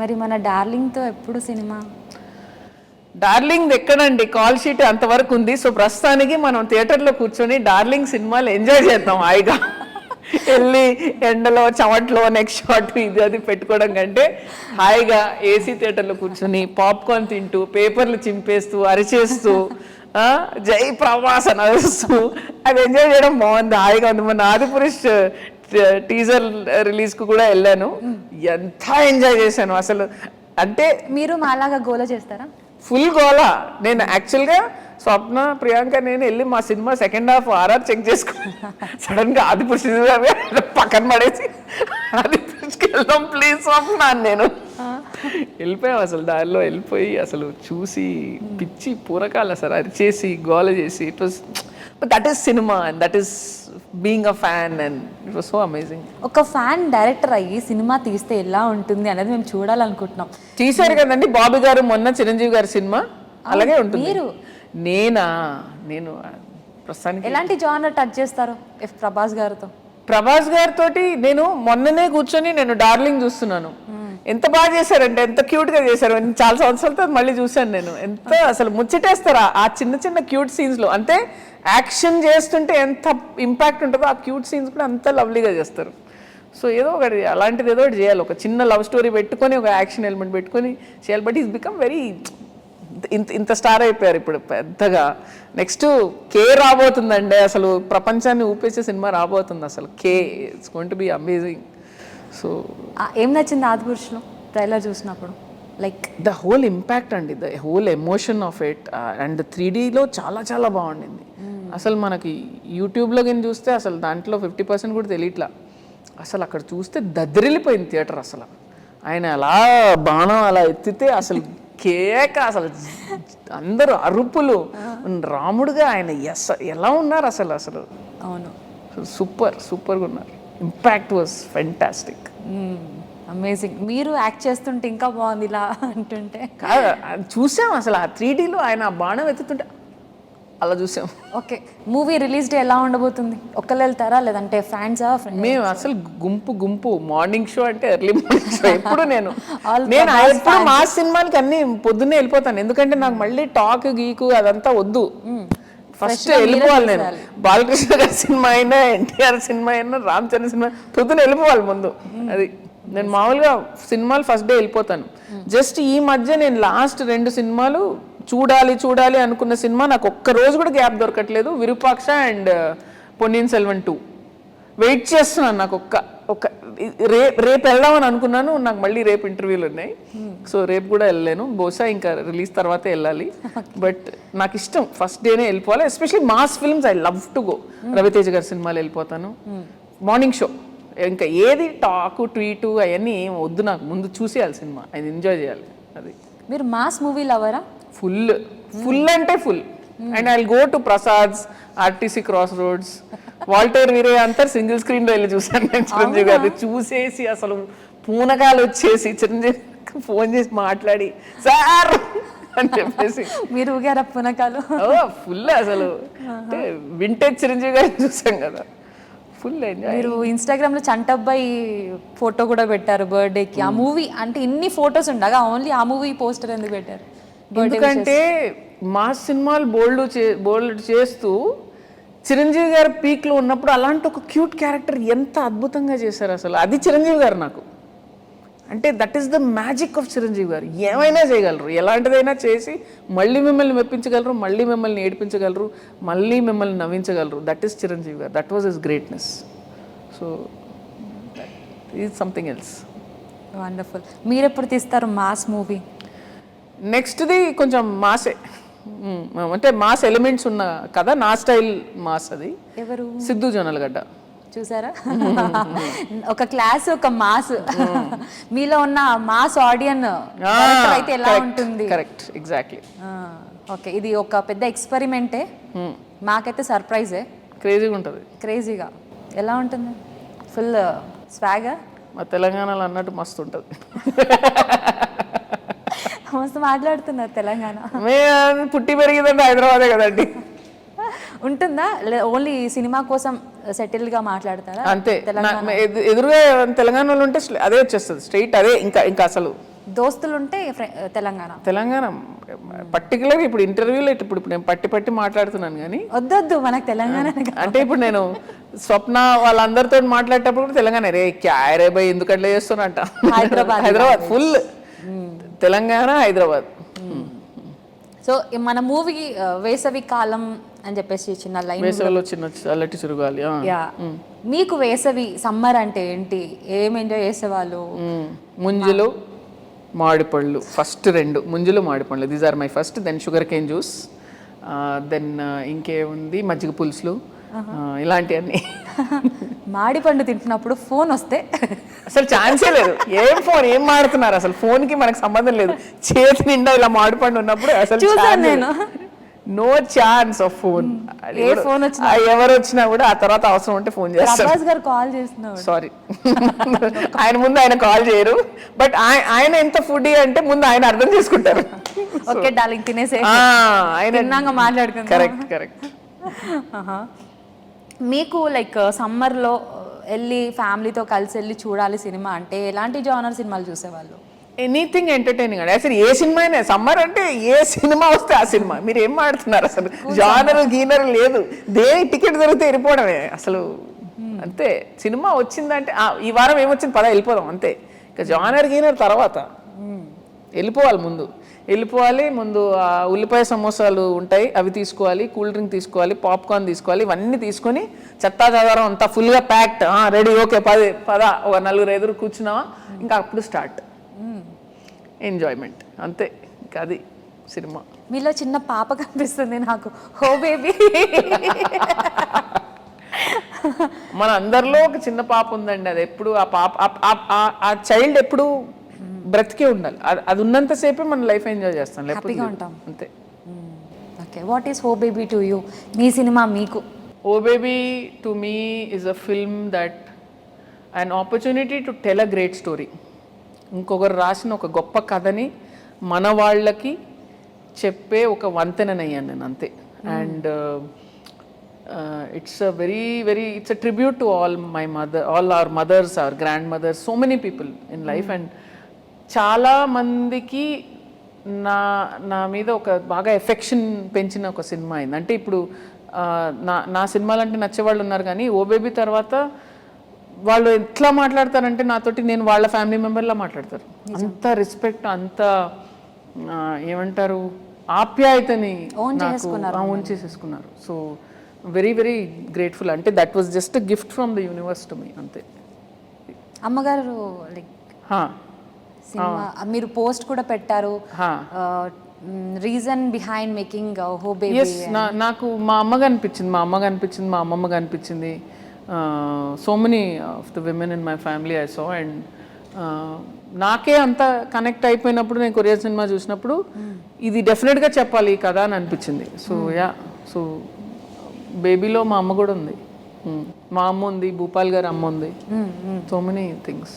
మరి మన డార్లింగ్తో ఎప్పుడు సినిమా? డార్లింగ్ ఎక్కడండి, కాల్ షీట్ అంతవరకు ఉంది. సో ప్రస్తుతానికి మనం థియేటర్లో కూర్చొని డార్లింగ్ సినిమాలు ఎంజాయ్ చేద్దాం హాయిగా. వెళ్ళి ఎండలో చెమట్లో నెక్స్ట్ షాట్ ఇది అది పెట్టుకోవడం కంటే హాయిగా ఏసీ థియేటర్లో కూర్చొని పాప్కార్న్ తింటూ పేపర్లు చింపేస్తూ అరిచేస్తూ జై ప్రభాస్ అని అరుస్తూ అది ఎంజాయ్ చేయడం బాగుంది, హాయిగా ఉంది. మన ఆదిపురుష్ టీజర్ రిలీజ్కి కూడా వెళ్ళాను, ఎంత ఎంజాయ్ చేశాను అసలు. అంటే మీరు మాలాగా గోల చేస్తారా? ఫుల్ గోలా. నేను యాక్చువల్గా స్వప్న ప్రియాంక నేను వెళ్ళి మా cinema second half RR check చేసుకున్నాను. సడన్గా ఆదిపురుష్ పక్కన పడేసి ఆదిపురుష్కి వెళ్దాం ప్లీజ్ స్వప్న అని నేను వెళ్ళిపోయాం. అసలు దారిలో వెళ్ళిపోయి అసలు చూసి పిచ్చి పూరకాలు అసలు అరిచేసి గోల చేసి it was, that is cinema and that is being a fan and it was so amazing. ఒక ఫ్యాన్ డైరెక్టర్ అయ్యి సినిమా తీస్తే ఎలా ఉంటుంది అనేది మేము చూడాలనుకుంటున్నాం. తీశారు కదండి బాబీ గారు మొన్న చిరంజీవి గారి సినిమా, అలాగే ఉంటుంది. మీరు నేను ప్రస్తుతానికి ఎలాంటి జానర్ టచ్ చేస్తారు ప్రభాస్ గారితో? ప్రభాస్ గారితో నేను మొన్ననే కూర్చొని నేను డార్లింగ్ చూస్తున్నాను. ఎంత బాగా చేశారంటే, ఎంత క్యూట్ గా చేశారు. చాలా సంవత్సరాలతో మళ్ళీ చూశాను నేను. ఎంత అసలు ముచ్చటేస్తారు ఆ చిన్న చిన్న క్యూట్ సీన్స్ లో. అంటే యాక్షన్ చేస్తుంటే ఎంత ఇంపాక్ట్ ఉంటుందో ఆ క్యూట్ సీన్స్ కూడా అంత లవ్లీగా చేస్తారు. సో ఏదో ఒకటి అలాంటిది ఏదో ఒకటి చేయాలి, ఒక చిన్న లవ్ స్టోరీ పెట్టుకొని ఒక యాక్షన్ ఎలిమెంట్ పెట్టుకొని చేయాలి. బట్ ఈస్ బికమ్ వెరీ ఇంత స్టార్ అయిపోయారు ఇప్పుడు పెద్దగా. నెక్స్ట్ కే రాబోతుందండి, అసలు ప్రపంచాన్ని ఊపేసే సినిమా రాబోతుంది అసలు. Okay it's going to be amazing. So ఏం నచ్చింది ఆదిపురుషులో ట్రైలర్ చూసినప్పుడు? లైక్ ద హోల్ ఇంపాక్ట్ అండి, the whole emotion of it. And 3Dలో చాలా చాలా బాగుండింది అసలు. మనకి యూట్యూబ్లో కానీ చూస్తే అసలు దాంట్లో 50% కూడా తెలియట్లా. అసలు అక్కడ చూస్తే దద్దరిల్లిపోయింది థియేటర్ అసలు. ఆయన అలా బాణం అలా ఎత్తితే అసలు కేక, అసలు అందరూ అరుపులు. రాముడుగా ఆయన ఎలా ఉన్నారు అసలు. అసలు అవును, సూపర్గా ఉన్నారు. Impact was fantastic, amazing. మీరు యాక్ట్ చేస్తుంటే ఇంకా బాగుంది ఇలా అంటుంటే. కాదు చూసాం అసలు ఆ 3Dలో ఆయన బాణం ఎత్తుతుంటే అలా చూసాం. ఓకే, మూవీ రిలీజ్ డే ఎలా ఉండబోతుంది? ఒక్కళ్ళు వెళ్తారా లేదంటే ఫ్రెండ్సా? మేము అసలు గుంపు మార్నింగ్ షో అంటే ఎర్లీ మార్నింగ్ షో. ఎప్పుడు నేను ఎప్పుడు మా సినిమాలకి అన్ని పొద్దున్నే వెళ్ళిపోతాను. ఎందుకంటే నాకు మళ్ళీ టాక్ గీకు అదంతా వద్దు. ఫస్ట్ వెళ్ళిపోవాలి నేను. బాలకృష్ణ గారి సినిమా అయినా, ఎన్టీఆర్ సినిమా అయినా, రామ్ చరణ్ సినిమా పొద్దున్న వెళ్ళిపోవాలి ముందు. అది నేను మామూలుగా సినిమాలు ఫస్ట్ డే వెళ్ళిపోతాను. జస్ట్ ఈ మధ్య నేను లాస్ట్ 2 సినిమాలు చూడాలి అనుకున్న సినిమా నాకు ఒక్క రోజు కూడా గ్యాప్ దొరకట్లేదు. విరూపాక్ష అండ్ పొన్నియిన్ సెల్వన్ 2 వెయిట్ చేస్తున్నాను. నాకు రేపు వెళ్దామని అనుకున్నాను, నాకు మళ్ళీ రేపు ఇంటర్వ్యూలు ఉన్నాయి. సో రేపు కూడా వెళ్ళలేను, బహుశా ఇంకా రిలీజ్ తర్వాతే వెళ్ళాలి. బట్ నాకు ఇష్టం ఫస్ట్ డేనే వెళ్ళిపోవాలి. Especially mass films I love to go. Ravi Teja గారి సినిమాలు వెళ్ళిపోతాను. మార్నింగ్ షో ఇంకా ఏది టాకు ట్వీటు అవన్నీ ఏం వద్దు నాకు. ముందు చూసేయాలి సినిమా, అది ఎంజాయ్ చేయాలి. అది. మీరు మాస్ మూవీ లవరా? ఫుల్ అంటే full. And I go to Prasads, RTC cross roads, Waltair వీరే అంతా సింగిల్ స్క్రీన్ లో వెళ్ళి చూసాను నేను చిరంజీవి గారు. చూసేసి అసలు పూనకాలు వచ్చేసి చిరంజీవి ఫోన్ చేసి మాట్లాడి సార్ అని చెప్పేసి మీరు ఊగారా పూనకాలు? ఫుల్ అసలు. అంటే వింటేజ్ చిరంజీవి గారిని చూసాం కదా, ఫుల్ ఎంజాయ్. మీరు ఇన్స్టాగ్రామ్ లో చంటబ్బాయి ఫోటో కూడా పెట్టారు బర్త్డేకి. ఆ మూవీ అంటే ఇన్ని ఫొటోస్ ఉండగా ఓన్లీ ఆ మూవీ పోస్టర్ ఎందుకు పెట్టారు? ఎందుకంటే మా సినిమాలు బోల్డ్ చేస్తూ చిరంజీవి గారు పీక్లో ఉన్నప్పుడు అలాంటి ఒక క్యూట్ క్యారెక్టర్ ఎంత అద్భుతంగా చేశారు అసలు. అది చిరంజీవి గారు నాకు. అంటే that is the magic of Chiranjeevi గారు. ఏమైనా చేయగలరు, ఎలాంటిదైనా చేసి మళ్ళీ మిమ్మల్ని మెప్పించగలరు, మళ్ళీ మిమ్మల్ని ఏడిపించగలరు, మళ్ళీ మిమ్మల్ని నవ్వించగలరు. దట్ ఈస్ చిరంజీవి గారు. That was his greatness. So is something else. Wonderful. మీరు ఎప్పుడు తీస్తారు మాస్ మూవీ? నెక్స్ట్ది కొంచెం మాసే, అంటే మాస్ ఎలిమెంట్స్ ఉన్న కదా, నా స్టైల్ మాస్. అది ఎవరు? సిద్ధు జొన్నలగడ్డ. చూసారా, ఒక క్లాస్ ఒక మాస్. మీలో ఉన్న మాస్ ఆడియన్ అయితే ఎలా ఉంటుంది? Correct, exactly. ఓకే, ఇది ఒక పెద్ద ఎక్స్పెరిమెంటే. మాకైతే సర్ప్రైజే. క్రేజీగా ఉంటుంది. క్రేజీగా ఎలా ఉంటుంది? ఫుల్ స్వాగా. మా తెలంగాణలో అన్నట్టు మస్తు ఉంటుంది. మస్తు మాట్లాడుతున్నారు తెలంగాణ. పుట్టి పెరిగిందంటే హైదరాబాదే కదండి. ఉంటుందా ఓన్లీ సినిమా కోసం సెటిల్ గా మాట్లాడతారా? అంతే. ఎదురుగా తెలంగాణ వాళ్ళు ఉంటే అదే వచ్చేస్తుంది స్ట్రైట్. అదే ఇంకా అసలు దోస్తులు ఉంటే తెలంగాణ పర్టికులర్ ఇప్పుడు ఇంటర్వ్యూలో ఇప్పుడు నేను పట్టి మాట్లాడుతున్నాను కానీ వద్దొద్దు మనకు తెలంగాణ అంటే ఇప్పుడు నేను స్వప్న వాళ్ళందరితో మాట్లాడేటప్పుడు కూడా తెలంగాణ రే క్యారే బై ఎందుకు అట్లా చేస్తున్నట్ట హైదరాబాద్ ఫుల్ తెలంగాణ హైదరాబాద్. సో మన మూవీ వేసవి కాలం అని చెప్పేసి చిన్న లైన్, వేసవిలో చిన్న చల్లటి చురుగాలి. మీకు వేసవి సమ్మర్ అంటే ఏంటి, ఏం ఎంజాయ్ చేసేవాళ్ళు? ముంజులు మామిడిపళ్ళు ఫస్ట్ 2 ముంజులు మామిడిపళ్ళు, these are my first. Then sugar cane juice, then ఇంకేముంది మజ్జిగ పులుసులు, ఇలాంటివన్నీ. మామిడిపండు తింటున్నప్పుడు ఫోన్ వస్తే అసలు ఛాన్సే లేదు. ఏం ఫోన్ ఏం మాడుతున్నారు అసలు, ఫోన్ కి మనకు సంబంధం లేదు. చేతి నిండా ఇలా మామిడిపండు ఉన్నప్పుడు అసలు చూసాను నేను. No chance of phone. ఏ ఫోన్ వచ్చినా ఎవరు వచ్చినా కూడా ఆ తర్వాత అవసరం ఉంటే ఫోన్ చేస్తారు. ప్రభాస్ గారు కాల్ చేస్తున్నారు, సారీ ఆయన ముందు ఆయన కాల్ చేయరు, బట్ ఆయన ఎంత ఫుడ్ అంటే ముందు ఆయన అర్థం చేసుకుంటారు. ఓకే డార్లింగ్ తినేసే తిన్నాక మాట్లాడుకుందాం. కరెక్ట్. మీకు లైక్ సమ్మర్లో వెళ్ళి ఫ్యామిలీతో కలిసి వెళ్ళి చూడాలి సినిమా అంటే ఎలాంటి జానర్ సినిమాలు చూసేవాళ్ళు? ఎనీథింగ్ ఎంటర్టైనింగ్ అండి. అసలు ఏ సినిమా అయినా సమ్మర్ అంటే ఏ సినిమా వస్తే ఆ సినిమా. మీరు ఏం ఆడుతున్నారు అసలు, జానర్ గీనర్ లేదు. దేని టికెట్ దొరికితే వెళ్ళిపోవడమే అసలు. అంతే, సినిమా వచ్చిందంటే ఈ వారం ఏమొచ్చింది పద వెళ్ళిపోదాం అంతే. ఇక జానర్ గీనర్ తర్వాత వెళ్ళిపోవాలి. ముందు ఉల్లిపాయ సమోసాలు ఉంటాయి, అవి తీసుకోవాలి, కూల్ డ్రింక్ తీసుకోవాలి, పాప్కార్న్ తీసుకోవాలి, ఇవన్నీ తీసుకొని చెత్తా చెదారం అంతా ఫుల్గా ప్యాక్డ్, రెడీ, ఓకే పద ఒక 4-5 కూర్చున్నావా, ఇంకా అప్పుడు స్టార్ట్ ఎంజాయ్మెంట్ అంతే. ఇంకా అది సినిమా. మీలో చిన్న పాప కనిపిస్తుంది నాకు, హో బేబీ. మన అందరిలో ఒక చిన్న పాప ఉందండి. అది ఎప్పుడు ఆ పాప ఆ చైల్డ్ ఎప్పుడు బ్రతికే ఉండాలి. అది ఉన్నంతసేపే మన లైఫ్ ఎంజాయ్ చేస్తాం, హ్యాపీగా ఉంటాం అంతే. Okay, what is oh baby to you? మీ సినిమా మీకు? Oh baby to me is a film that an opportunity to tell a great story. ఇంకొకరు రాసిన ఒక గొప్ప కథని మన వాళ్ళకి చెప్పే ఒక వంతెననయ్యాను నేను అంతే. And it's a it's a tribute to all our mothers, our grandmothers, so many people in life. And చాలా మందికి నా మీద ఒక బాగా ఎఫెక్షన్ పెంచిన ఒక సినిమా అయింది. అంటే ఇప్పుడు నా సినిమాలంటే నచ్చేవాళ్ళు ఉన్నారు, కానీ ఓ బేబీ తర్వాత వాళ్ళు ఎట్లా మాట్లాడతారంటే నాతోటి నేను వాళ్ళ ఫ్యామిలీ మెంబర్లా మాట్లాడతారు. అంత రెస్పెక్ట్, అంత ఏమంటారు ఆప్యాయతని ఓన్ చేసేసుకున్నారు. So very grateful. అంటే that was just gift from the universe to me అంతే. అమ్మగారు లైక్ సినిమా మీరు పోస్ట్ కూడా పెట్టారు, reason behind making oh baby. నాకు మా అమ్మ కనిపించింది, మా అమ్మమ్మ కనిపించింది. So many of the women in my family I saw. And నాకే అంత కనెక్ట్ అయిపోయినప్పుడు నేను కొరియన్ సినిమా చూసినప్పుడు ఇది డెఫినెట్గా చెప్పాలి ఈ కథ అని అనిపించింది. సో బేబీలో మా అమ్మ కూడా ఉంది, మా అమ్మ ఉంది, భూపాల్ గారి అమ్మ ఉంది. So many things.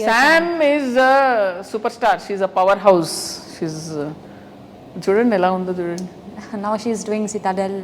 Sam is a superstar. She's a powerhouse. She's చూడండి ఎలా ఉందో చూడండి. Now she's doing Citadel.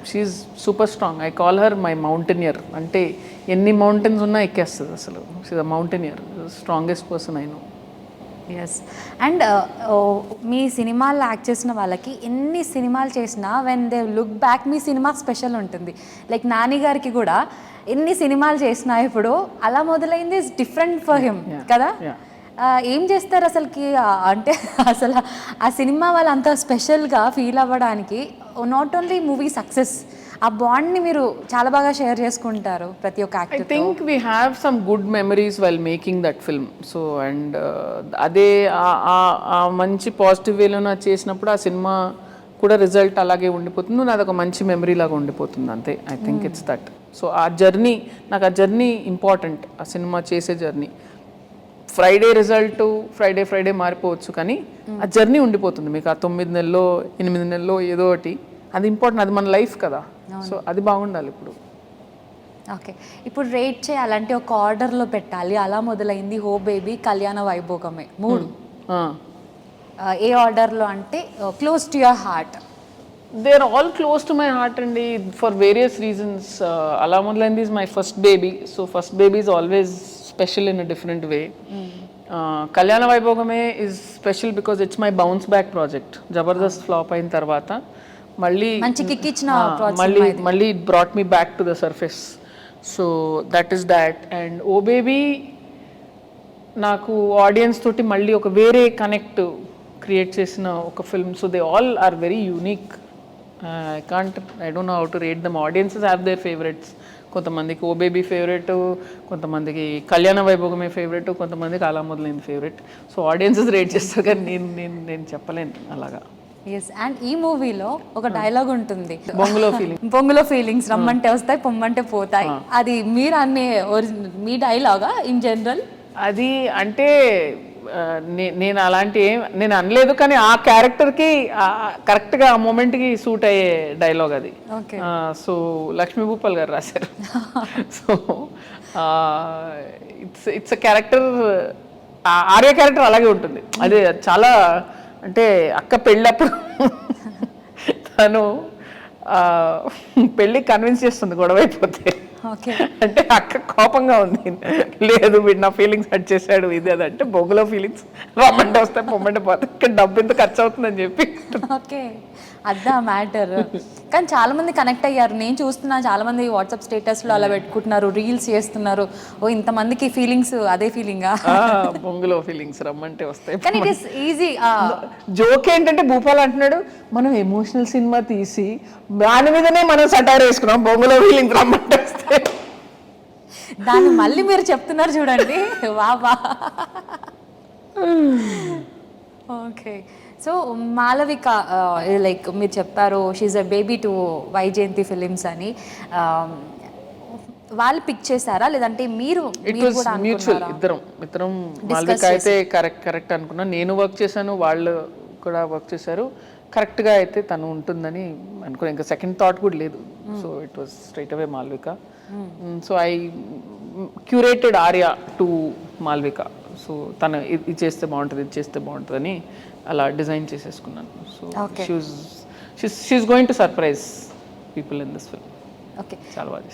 She's super strong. I call her my mountaineer. అంటే ఎన్ని మౌంటైన్స్ ఉన్నా ఎక్కేస్తుంది అసలు. She's a mountaineer. Strongest person I know. Yes. And మీ సినిమాల్లో యాక్ట్ చేసిన వాళ్ళకి ఎన్ని సినిమాలు చేసినా వెన్ దే లుక్ బ్యాక్ మీ సినిమా స్పెషల్ ఉంటుంది. లైక్ నాని గారికి కూడా ఎన్ని సినిమాలు చేసినా ఇప్పుడు అలా మొదలైంది ఇస్ డిఫరెంట్ ఫర్ హిమ్ కదా. ఏం చేస్తారు అసలుకి అంటే అసలు ఆ సినిమా వాళ్ళు అంత స్పెషల్గా ఫీల్ అవ్వడానికి నాట్ ఓన్లీ మూవీ సక్సెస్, ఆ బాండ్ని మీరు చాలా బాగా షేర్ చేసుకుంటారు ప్రతి ఒక్క actor. I think we have some good memories while making that film. So and అదే ఆ మంచి పాజిటివ్ వేలో చేసినప్పుడు ఆ సినిమా కూడా రిజల్ట్ అలాగే ఉండిపోతుంది, నాది ఒక మంచి మెమరీ లాగా ఉండిపోతుంది అంతే. I think it's that. So ఆ జర్నీ, నాకు ఆ జర్నీ ఇంపార్టెంట్, ఆ సినిమా చేసే జర్నీ. ఫ్రైడే రిజల్ట్ ఫ్రైడే మారిపోవచ్చు, కానీ ఆ జర్నీ ఉండిపోతుంది మీకు. ఆ 9 నెలలో 8 నెలలో ఏదో ఒకటి, అది ఇంపార్టెంట్, అది మన లైఫ్ కదా. సో అది బాగుండాలి ఇప్పుడు. ఓకే, ఇప్పుడు రేట్ చేయాలంటే ఒక ఆర్డర్లో పెట్టాలి, అలా మొదలైంది హో బేబీ, కళ్యాణ వైభోగమే 3. ఏ ఆర్డర్లో అంటే close to your heart? They are all close to my heart అండి, ఫర్ వేరియస్ రీజన్స్. అలా మొదలైంది is my first baby. So first baby is always special in a different way. Kalyana Vaibhogame is special because it's my bounce back project. Jabardast flop అయిన తర్వాత మళ్ళీ మంచి kick ఇచ్చిన మళ్ళీ it brought me back to the surface. So that is that. And oh baby నాకు audience తోటి మళ్ళీ ఒక వేరే కనెక్ట్ క్రియేట్ చేసిన ఒక film. So they all are very unique. I don't know how to rate them. Audiences have their favourites. కొంతమందికి oh baby favourite, కొంతమందికి కళ్యాణ వైభోగమే ఫేవరెట్, కొంతమందికి అలా మొదలైంది ఫేవరెట్. సో ఆడియన్సెస్ రేట్ చేస్తారు కానీ నేను చెప్పలేను అలాగా. ఎస్. అండ్ ఈ మూవీలో ఒక డైలాగ్ ఉంటుంది, బొంగులో ఫీలింగ్స్ రమ్మంటే వస్తాయి పొమ్మంటే పోతాయి. అది మీరు అనే మీ డైలాగా ఇన్ జనరల్? అది అంటే నేను అలాంటి నేను అనలేదు, కానీ ఆ క్యారెక్టర్కి కరెక్ట్గా ఆ మూమెంట్కి సూట్ అయ్యే డైలాగ్ అది. సో లక్ష్మీ భూపాల్ గారు రాశారు. So it's a character. Arya character అలాగే ఉంటుంది. అది చాలా అంటే అక్క పెళ్ళప్పుడు తను పెళ్ళి కన్విన్స్ చేస్తుంది గొడవ అయిపోతే. అంటే అక్క కోపంగా ఉంది, లేదు వీడు నా ఫీలింగ్స్ హర్ట్ చేశాడు ఇది అది అంటే, బొగ్గులో ఫీలింగ్స్ రమ్మంటే వస్తాయి పొమ్మంటే పోతే ఇక్కడ డబ్బు ఇంత ఖర్చు అవుతుందని చెప్పి. ఓకే, అదా మ్యాటర్. కానీ చాలా మంది కనెక్ట్ అయ్యారు. నేను చూస్తున్నా చాలా మంది వాట్సాప్ స్టేటస్లో అలా పెట్టుకుంటున్నారు, రీల్స్ చేస్తున్నారు. ఓ ఇంతమందికి ఫీలింగ్స్ అదే ఫీలింగా? బొంగులో ఫీలింగ్స్ రమ్మంటే వస్తాయి. కానీ ఇట్ ఈస్ ఈజీ. జోక్ ఏంటంటే భూపాల్ అంటున్నాడు, మనం ఎమోషనల్ సినిమా తీసి దాని మీదనే మనం సటైర్ వేసుకున్నాం, బొంగులో ఫీలింగ్స్ రమ్మంటే వస్తాయి. దాన్ని మళ్ళీ మీరు చెప్తున్నారు చూడండి, వా. ఓకే. సో మాలవిక, లైక్ మీరు చెప్పారు she's a baby to Vyjayanthi Films అని. వాళ్ళు పిక్ చేశారా లేదంటే మీరు? మ్యూచువల్. ఇద్దరం మాలవిక అయితే కరెక్ట్ అనుకున్నా. నేను వర్క్ చేశాను, వాళ్ళు కూడా వర్క్ చేశారు. కరెక్ట్గా అయితే తను ఉంటుందని అనుకున్నా. ఇంకా సెకండ్ థాట్ కూడా లేదు. So it was straight away Malvika. So I curated Arya to Malvika. So తను ఇది చేస్తే బాగుంటుంది, ఇది చేస్తే బాగుంటుంది అని అలా డిజైన్ చేసేసుకున్నాను. So she's going to surprise people in this film. Okay, చాలా బాగా.